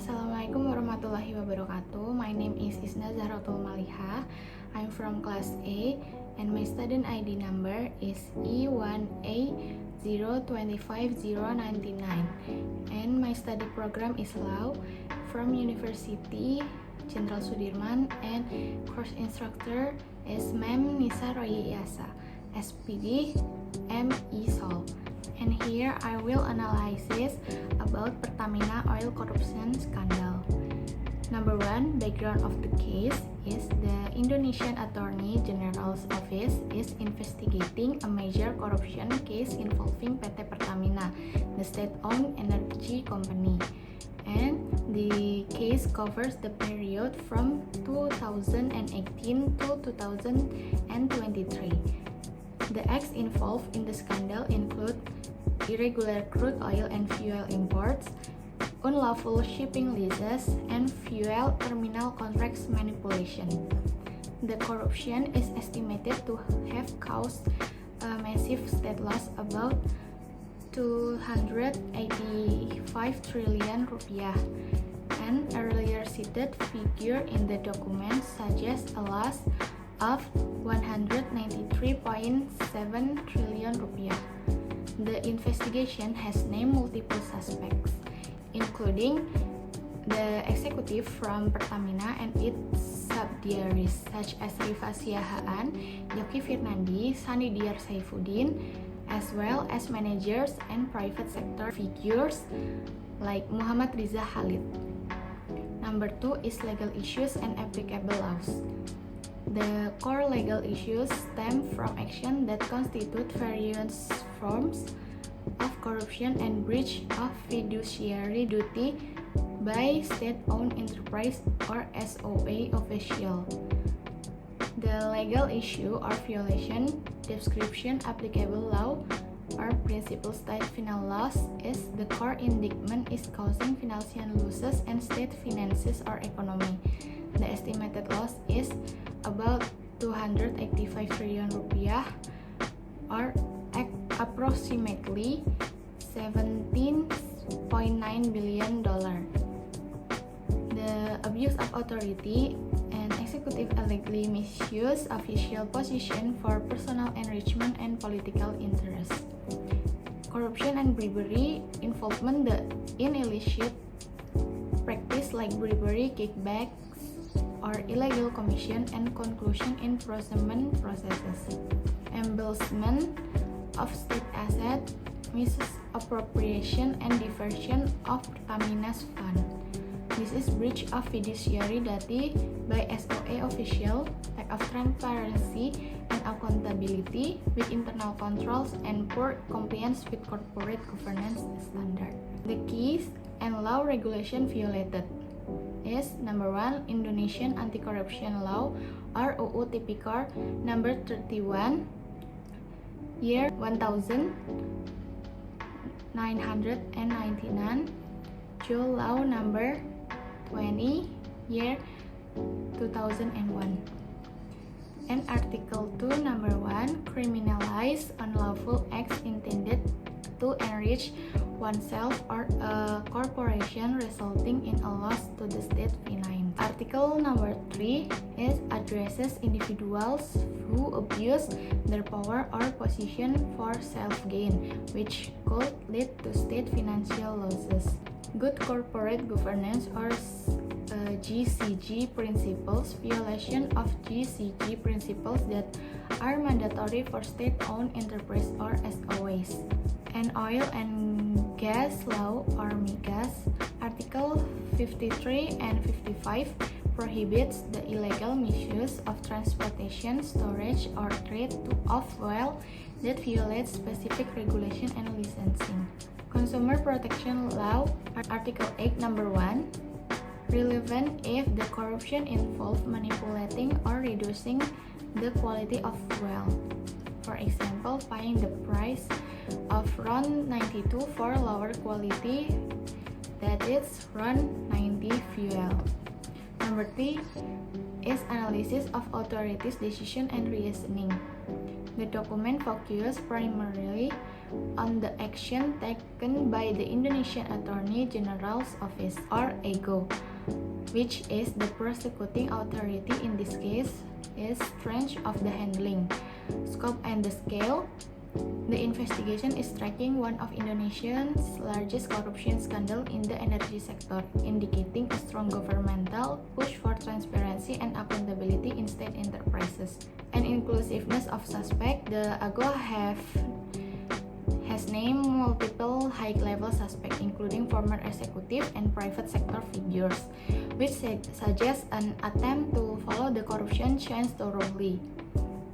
Assalamualaikum warahmatullahi wabarakatuh. My name is Isna Zahratul Maliha. I'm from class A and my student ID number is E1A025099 and my study program is Law from University Jenderal Sudirman and course instructor is Mem Nisa Royi Iasa, SPD ME Sol. And here I will analyze about Pertamina oil corruption scandal. Number 1, background of the case is the Indonesian Attorney General's Office is investigating a major corruption case involving PT Pertamina, the state-owned energy company. And the case covers the period from 2018 to 2023. The acts involved in the scandal include irregular crude oil and fuel imports, unlawful shipping leases, and fuel terminal contracts manipulation. The corruption is estimated to have caused a massive state loss about 285 trillion rupiah. An earlier cited figure in the document suggests a loss of 193.7 trillion rupiah. The investigation has named multiple suspects, including the executive from Pertamina and its subsidiaries such as Rifa Siahaan, Yogi Firnandi, Sanidiar Saifuddin, as well as managers and private sector figures like Muhammad Riza Khalid. Number 2 is legal issues and applicable laws. The core legal issues stem from action that constitute various forms of corruption and breach of fiduciary duty by state-owned enterprise or SOE official. The legal issue or violation description applicable law or principal state final loss is the core indictment is causing financial losses and state finances or economy. The estimated loss is about 285 trillion rupiah or approximately $17.9 billion. The abuse of authority and executive illegally misuse official position for personal enrichment and political interest. Corruption and bribery involvement in illicit practice like bribery, kickbacks, or illegal commission and conclusion in procurement processes. Embezzlement of state asset, misappropriation and diversion of Pertamina's fund. This is breach of fiduciary duty by SOE official, lack of transparency and accountability with internal controls and poor compliance with corporate governance standard. The keys and law regulation violated is number 1, Indonesian Anti-Corruption Law or UU Tipikor number 31 year 1999, Joe Law number 20 year 2001, and Article 2 number 1 criminalize unlawful acts intended to enrich oneself or a corporation resulting in a loss to the state finance. Article number 3 is addresses individuals who abuse their power or position for self-gain, which could lead to state financial losses. Good corporate governance or GCG principles, violation of GCG principles that are mandatory for state-owned enterprise or SOEs. And oil and gas law or MIGAS, Article 53 and 55 prohibits the illegal misuse of transportation, storage, or trade of oil that violates specific regulation and licensing. Consumer protection law, Article 8 number 1, relevant if the corruption involves manipulating or reducing the quality of fuel. For example, paying the price of RON 92 for lower quality, that is RON 90 fuel. Number 3 is analysis of authorities' decision and reasoning. The document focuses primarily on the action taken by the Indonesian Attorney General's Office, or AGO, which is the prosecuting authority in this case, is strength of the handling, scope and the scale. The investigation is tracking one of Indonesia's largest corruption scandal in the energy sector, indicating a strong governmental push for transparency and accountability in state enterprises. And inclusiveness of suspect, the AGO has named multiple high-level suspects, including former executive and private sector figures, which suggests an attempt to follow the corruption chain thoroughly.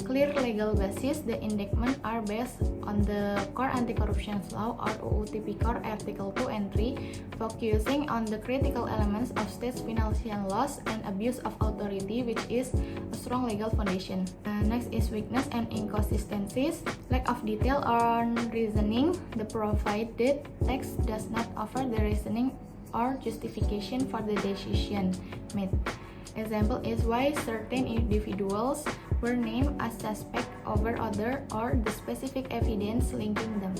Clear legal basis, the indictments are based on the Core Anti-Corruption Law or UU Tipikor Article 2 and 3, focusing on the critical elements of state financial laws and abuse of authority, which is a strong legal foundation. Next is weakness and inconsistencies. Lack of detail on reasoning. The provided text does not offer the reasoning or justification for the decision made. Example is why certain individuals were named as suspect over other, or the specific evidence linking them.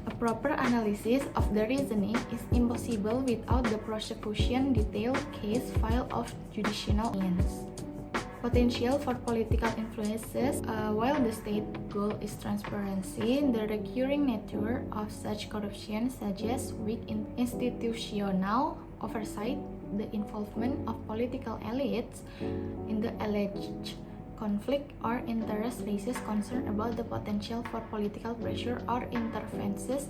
A proper analysis of the reasoning is impossible without the prosecution detailed case file of judicial evidence. Potential for political influences. While the state goal is transparency, the recurring nature of such corruption suggests weak institutional oversight. The involvement of political elites in the alleged conflict or interest raises concern about the potential for political pressure or interferences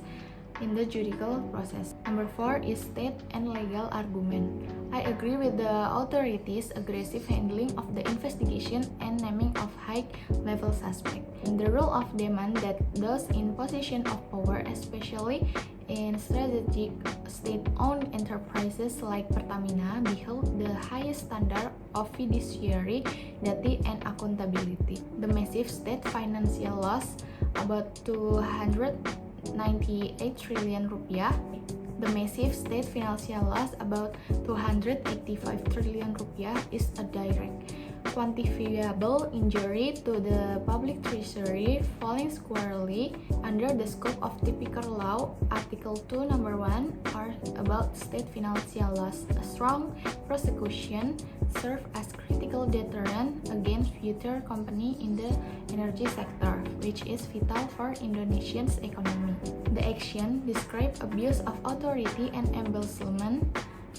in the judicial process. Number 4 is state and legal argument. I agree with the authorities' aggressive handling of the investigation and naming of high-level suspects. The rule of demand that those in position of power, especially in strategic state-owned enterprises like Pertamina, behold the highest standard of fiduciary duty and accountability. The massive state financial loss, about 298 trillion rupiah. The massive state financial loss, about 285 trillion rupiah, is a direct, quantifiable injury to the public treasury, falling squarely under the scope of Tipikor Law, Article 2, Number 1, or about state financial loss. A strong prosecution serves as critical deterrent against future company in the energy sector, which is vital for Indonesia's economy. The action describes abuse of authority and embezzlement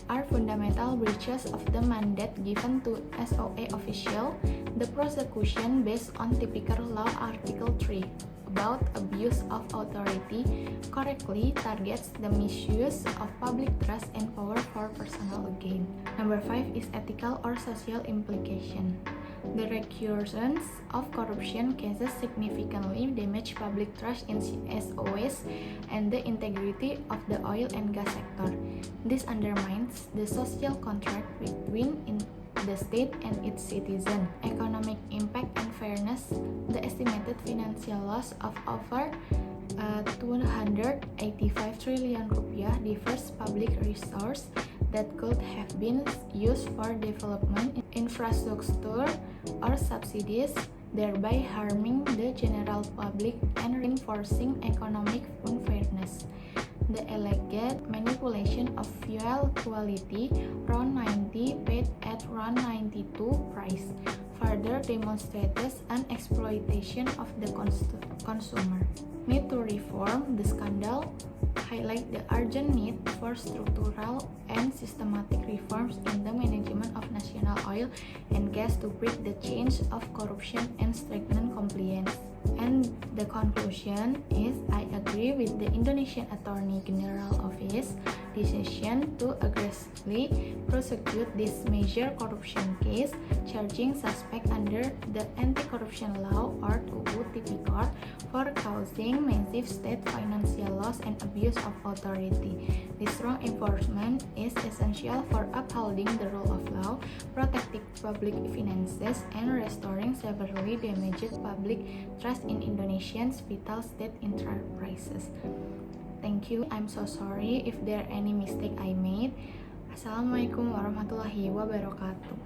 are fundamental breaches of the mandate given to SOE official. The prosecution based on Tipikor Law Article 3 about abuse of authority correctly targets the misuse of public trust and power for personal gain. Number 5 is ethical or social implication. The recurrence of corruption cases significantly damage public trust in SOEs and the integrity of the oil and gas sector. This undermines the social contract between the state and its citizens. Economic impact and fairness. The estimated financial loss of over 285 trillion rupiah diverse public resource that could have been used for development infrastructure or subsidies, thereby harming the general public and reinforcing economic unfairness. The alleged manipulation of fuel quality, RON 90 paid at RON 92 price, further demonstrates an exploitation of the consumer. Need to reform. The scandal highlight the urgent need for structural and systematic reforms in the management of national oil and gas to break the chains of corruption and strengthen compliance. And the conclusion is, I agree with the Indonesian Attorney General Office decision to aggressively prosecute this major corruption case, charging suspect under the Anti-Corruption Law or UU Tipikor for causing massive state financial loss and abuse of authority. This strong enforcement is essential for upholding the rule of law, protecting public finances, and restoring severely damaged public trust in Indonesia's vital state enterprises. Thank you. I'm so sorry if there are any mistake I made. Assalamualaikum warahmatullahi wabarakatuh.